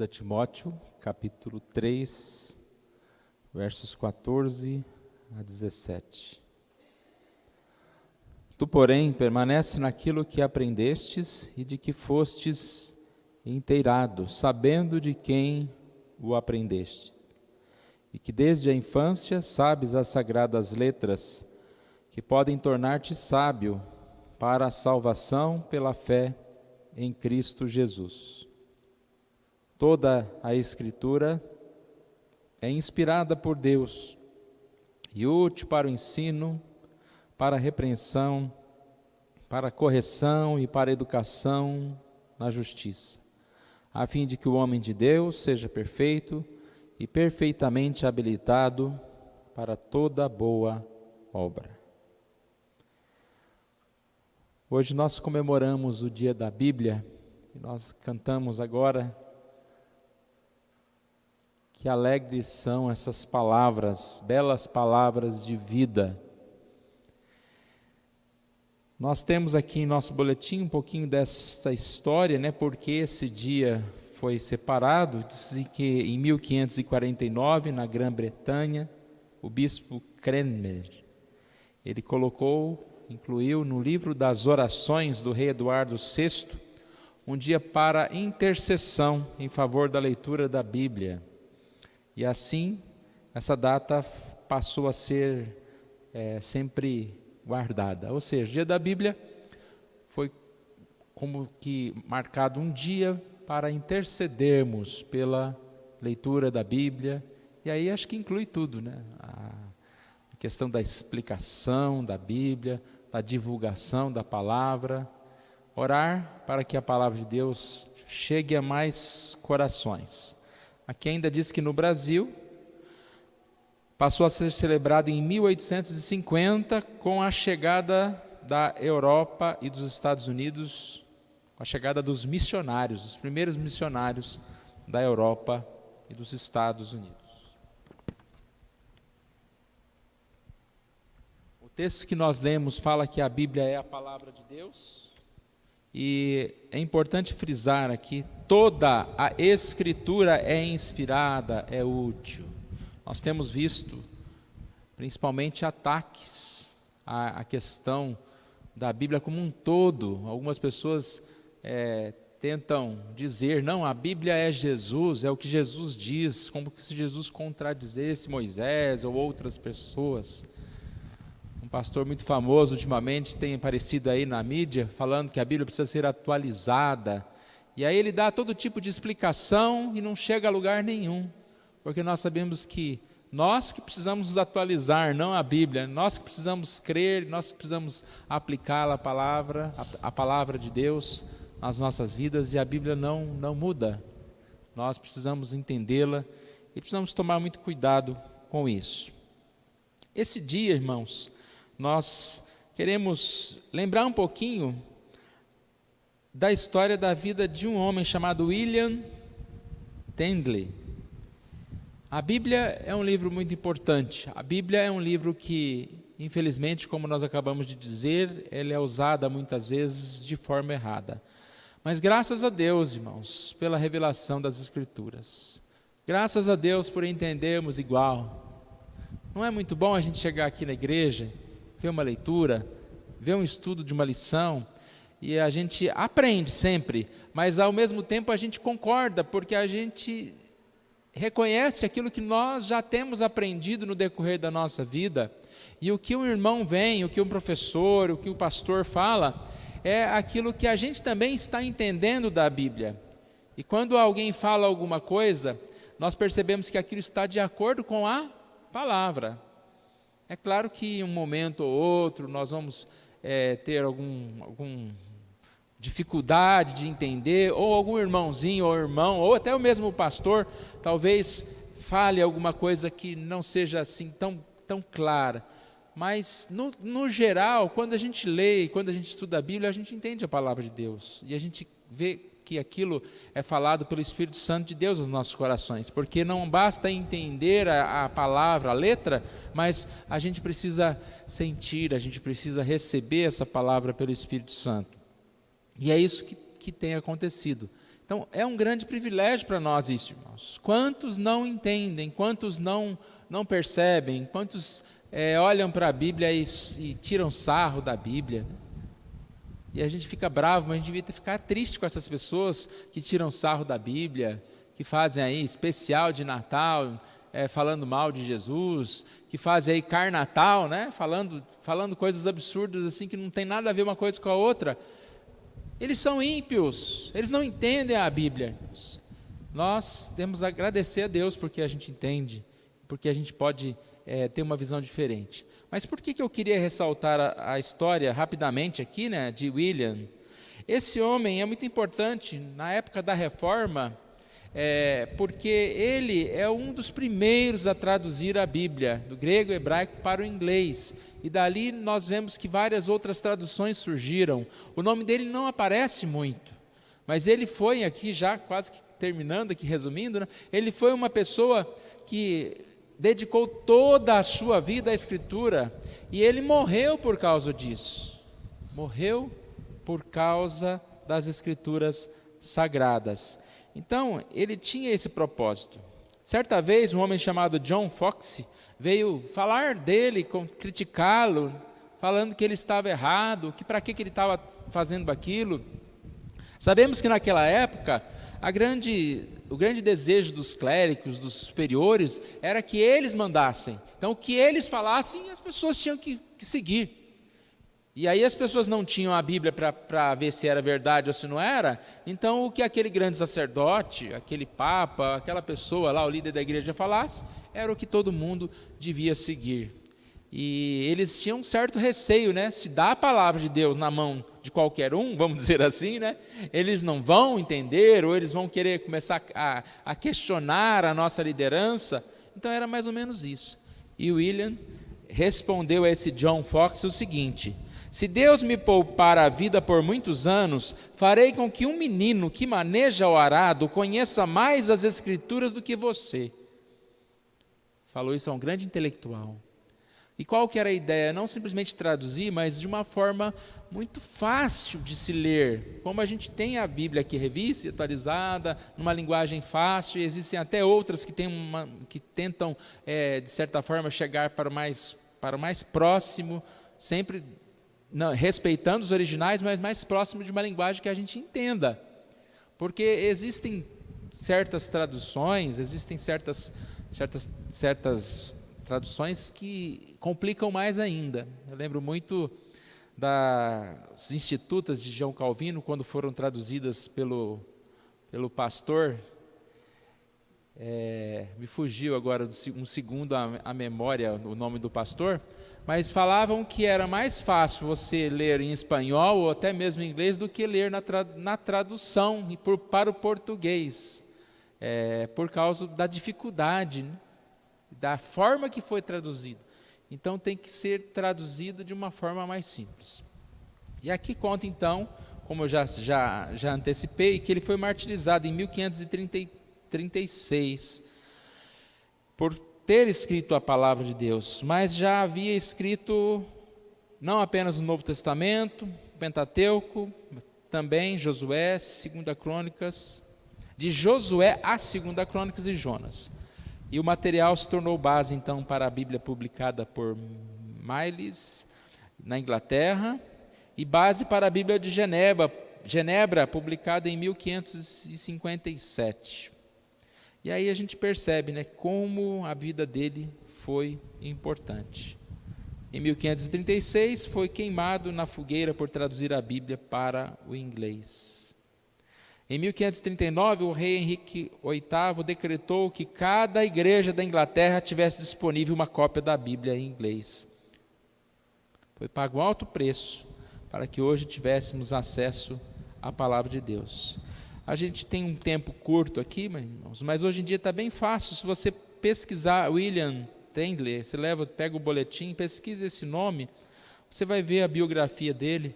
Timóteo, capítulo 3, versos 14 a 17. Tu, porém, permanece naquilo que aprendestes e de que fostes inteirado, sabendo de quem o aprendestes, e que desde a infância sabes as sagradas letras, que podem tornar-te sábio para a salvação pela fé em Cristo Jesus. Toda a Escritura é inspirada por Deus e útil para o ensino, para a repreensão, para a correção e para a educação na justiça, a fim de que o homem de Deus seja perfeito e perfeitamente habilitado para toda boa obra. Hoje nós comemoramos o dia da Bíblia e nós cantamos agora: que alegres são essas palavras, belas palavras de vida. Nós temos aqui em nosso boletim um pouquinho dessa história, porque esse dia foi separado. Diz que em 1549, na Grã-Bretanha, o bispo Cranmer, ele incluiu no livro das orações do rei Eduardo VI, um dia para intercessão em favor da leitura da Bíblia. E assim, essa data passou a ser sempre guardada. Ou seja, o dia da Bíblia foi como que marcado um dia para intercedermos pela leitura da Bíblia. E aí acho que inclui tudo, a questão da explicação da Bíblia, da divulgação da palavra. Orar para que a palavra de Deus chegue a mais corações. Aqui ainda diz que no Brasil passou a ser celebrado em 1850, com a chegada da Europa e dos Estados Unidos, com a chegada dos missionários, os primeiros missionários da Europa e dos Estados Unidos. O texto que nós lemos fala que a Bíblia é a palavra de Deus, e é importante frisar aqui: toda a Escritura é inspirada, é útil. Nós temos visto, principalmente, ataques à questão da Bíblia como um todo. Algumas pessoas tentam dizer: não, a Bíblia é Jesus, é o que Jesus diz, como se Jesus contradizesse Moisés ou outras pessoas. Um pastor muito famoso ultimamente tem aparecido aí na mídia falando que a Bíblia precisa ser atualizada. E aí ele dá todo tipo de explicação e não chega a lugar nenhum. Porque nós sabemos que nós que precisamos nos atualizar, não a Bíblia. Nós que precisamos crer, nós que precisamos aplicar a palavra de Deus nas nossas vidas, e a Bíblia não muda. Nós precisamos entendê-la e precisamos tomar muito cuidado com isso. Esse dia, irmãos, nós queremos lembrar um pouquinho da história da vida de um homem chamado William Tyndale. A Bíblia é um livro muito importante. A Bíblia é um livro que, infelizmente, como nós acabamos de dizer, ele é usada muitas vezes de forma errada. Mas graças a Deus, irmãos, pela revelação das Escrituras. Graças a Deus por entendermos igual. Não é muito bom a gente chegar aqui na igreja, ver uma leitura, ver um estudo de uma lição, e a gente aprende sempre, mas ao mesmo tempo a gente concorda, porque a gente reconhece aquilo que nós já temos aprendido no decorrer da nossa vida, e o que um irmão vem, o que um professor, o que o pastor fala, é aquilo que a gente também está entendendo da Bíblia. E quando alguém fala alguma coisa, nós percebemos que aquilo está de acordo com a palavra. É claro que em um momento ou outro nós vamos ter algum dificuldade de entender, ou algum irmãozinho ou irmão, ou até o mesmo pastor, talvez fale alguma coisa que não seja assim tão clara. Mas, no geral, quando a gente lê, quando a gente estuda a Bíblia, a gente entende a palavra de Deus. E a gente vê que aquilo é falado pelo Espírito Santo de Deus nos nossos corações. Porque não basta entender a palavra, a letra, mas a gente precisa sentir, a gente precisa receber essa palavra pelo Espírito Santo. E é isso que tem acontecido. Então, é um grande privilégio para nós isso, irmãos. Quantos não entendem, quantos não percebem, quantos olham para a Bíblia e tiram sarro da Bíblia. E a gente fica bravo, mas a gente devia ficar triste com essas pessoas que tiram sarro da Bíblia, que fazem aí especial de Natal, falando mal de Jesus, que fazem aí carnatal, né? falando coisas absurdas assim, que não tem nada a ver uma coisa com a outra. Eles são ímpios, eles não entendem a Bíblia. Nós temos a agradecer a Deus porque a gente entende, porque a gente pode ter uma visão diferente. Mas por que eu queria ressaltar a história rapidamente aqui, né, de William? Esse homem é muito importante na época da Reforma, porque ele é um dos primeiros a traduzir a Bíblia, do grego e hebraico para o inglês. E dali nós vemos que várias outras traduções surgiram. O nome dele não aparece muito, mas ele foi aqui, já quase que terminando aqui, resumindo, né? Ele foi uma pessoa que dedicou toda a sua vida à Escritura, e ele morreu por causa disso. Morreu por causa das Escrituras Sagradas. Então, ele tinha esse propósito. Certa vez, um homem chamado John Foxe veio falar dele, criticá-lo, falando que ele estava errado, que para que ele estava fazendo aquilo. Sabemos que naquela época, o grande desejo dos clérigos, dos superiores, era que eles mandassem. Então, o que eles falassem, as pessoas tinham que seguir. E aí as pessoas não tinham a Bíblia para ver se era verdade ou se não era, então o que aquele grande sacerdote, aquele papa, aquela pessoa lá, o líder da igreja falasse, era o que todo mundo devia seguir. E eles tinham um certo receio, né? Se dá a palavra de Deus na mão de qualquer um, vamos dizer assim, né? Eles não vão entender, ou eles vão querer começar a questionar a nossa liderança. Então era mais ou menos isso. E William respondeu a esse John Foxe o seguinte: se Deus me poupar a vida por muitos anos, farei com que um menino que maneja o arado conheça mais as Escrituras do que você. Falou isso a um grande intelectual. E qual que era a ideia? Não simplesmente traduzir, mas de uma forma muito fácil de se ler. Como a gente tem a Bíblia aqui revista e atualizada, numa linguagem fácil, e existem até outras que tentam, de certa forma, chegar para o mais próximo, sempre respeitando os originais, mas mais próximo de uma linguagem que a gente entenda. Porque existem certas traduções, existem certas traduções que complicam mais ainda. Eu lembro muito das Institutas de João Calvino, quando foram traduzidas pelo pastor, me fugiu agora um segundo a memória, o nome do pastor, mas falavam que era mais fácil você ler em espanhol ou até mesmo em inglês do que ler na tradução para o português, por causa da dificuldade, né? Da forma que foi traduzido. Então tem que ser traduzido de uma forma mais simples. E aqui conta então, como eu já antecipei, que ele foi martirizado em 1536 por ter escrito a palavra de Deus, mas já havia escrito não apenas o Novo Testamento, Pentateuco, também Josué, 2 Crônicas, de Josué a 2 Crônicas e Jonas. E o material se tornou base, então, para a Bíblia publicada por Miles, na Inglaterra, e base para a Bíblia de Genebra, publicada em 1557. E aí a gente percebe, né, como a vida dele foi importante. Em 1536, foi queimado na fogueira por traduzir a Bíblia para o inglês. Em 1539, o rei Henrique VIII decretou que cada igreja da Inglaterra tivesse disponível uma cópia da Bíblia em inglês. Foi pago um alto preço para que hoje tivéssemos acesso à palavra de Deus. A gente tem um tempo curto aqui, irmãos, mas hoje em dia está bem fácil. Se você pesquisar William Tyndale, você pega o boletim, pesquisa esse nome, você vai ver a biografia dele.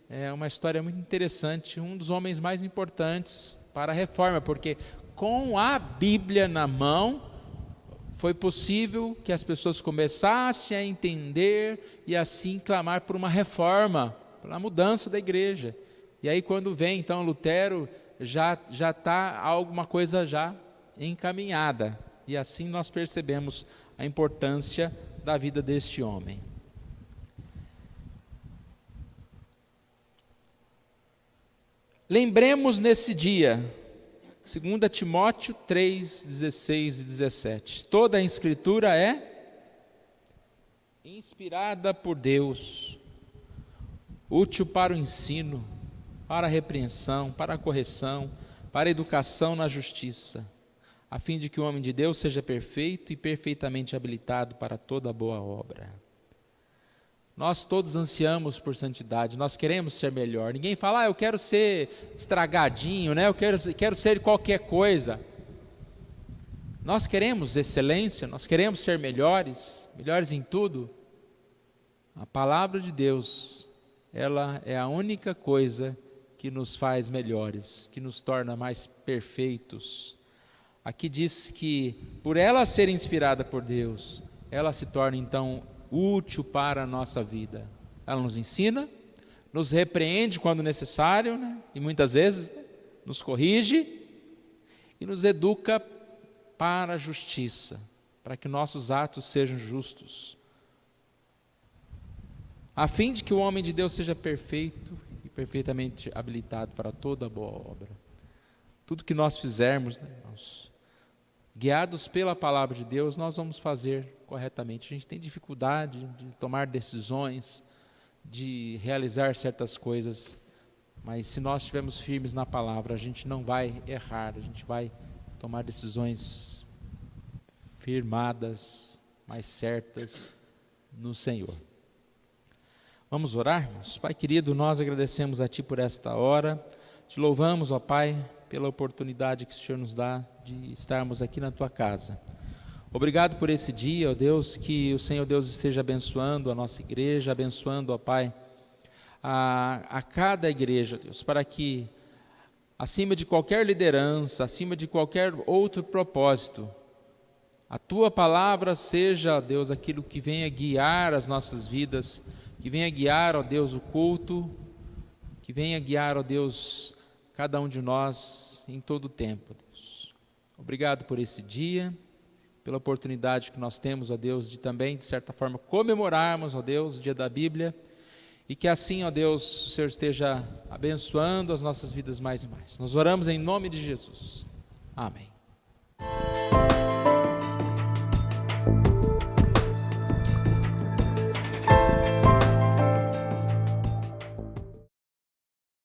É uma história muito interessante, um dos homens mais importantes para a reforma, porque com a Bíblia na mão, foi possível que as pessoas começassem a entender e assim clamar por uma reforma, pela mudança da igreja. E aí quando vem então Lutero, já está alguma coisa já encaminhada. E assim nós percebemos a importância da vida deste homem. Lembremos nesse dia, 2 Timóteo 3, 16 e 17. Toda a Escritura é inspirada por Deus, útil para o ensino, para a repreensão, para a correção, para a educação na justiça, a fim de que o homem de Deus seja perfeito e perfeitamente habilitado para toda boa obra. Nós todos ansiamos por santidade, nós queremos ser melhor. Ninguém fala, eu quero ser estragadinho, né? Eu quero ser qualquer coisa. Nós queremos excelência, nós queremos ser melhores em tudo. A palavra de Deus, ela é a única coisa que nos faz melhores, que nos torna mais perfeitos. Aqui diz que, por ela ser inspirada por Deus, ela se torna então útil para a nossa vida. Ela nos ensina, nos repreende quando necessário, né? E muitas vezes, né? Nos corrige e nos educa para a justiça, para que nossos atos sejam justos, a fim de que o homem de Deus seja perfeito e perfeitamente habilitado para toda boa obra. Tudo que nós fizermos, né, irmãos, guiados pela palavra de Deus, nós vamos fazer corretamente. A gente tem dificuldade de tomar decisões, de realizar certas coisas, mas se nós estivermos firmes na palavra, a gente não vai errar, a gente vai tomar decisões firmadas, mais certas no Senhor. Vamos orar, irmãos? Pai querido, nós agradecemos a Ti por esta hora, te louvamos, ó Pai, pela oportunidade que o Senhor nos dá de estarmos aqui na Tua casa. Obrigado por esse dia, ó Deus, que o Senhor Deus esteja abençoando a nossa igreja, abençoando, ó Pai, a cada igreja, Deus, para que, acima de qualquer liderança, acima de qualquer outro propósito, a Tua palavra seja, ó Deus, aquilo que venha guiar as nossas vidas, que venha guiar, ó Deus, o culto, que venha guiar, ó Deus, cada um de nós em todo o tempo, Deus. Obrigado por esse dia, pela oportunidade que nós temos, ó Deus, de também, de certa forma, comemorarmos, ó Deus, o dia da Bíblia, e que assim, ó Deus, o Senhor esteja abençoando as nossas vidas mais e mais. Nós oramos em nome de Jesus. Amém.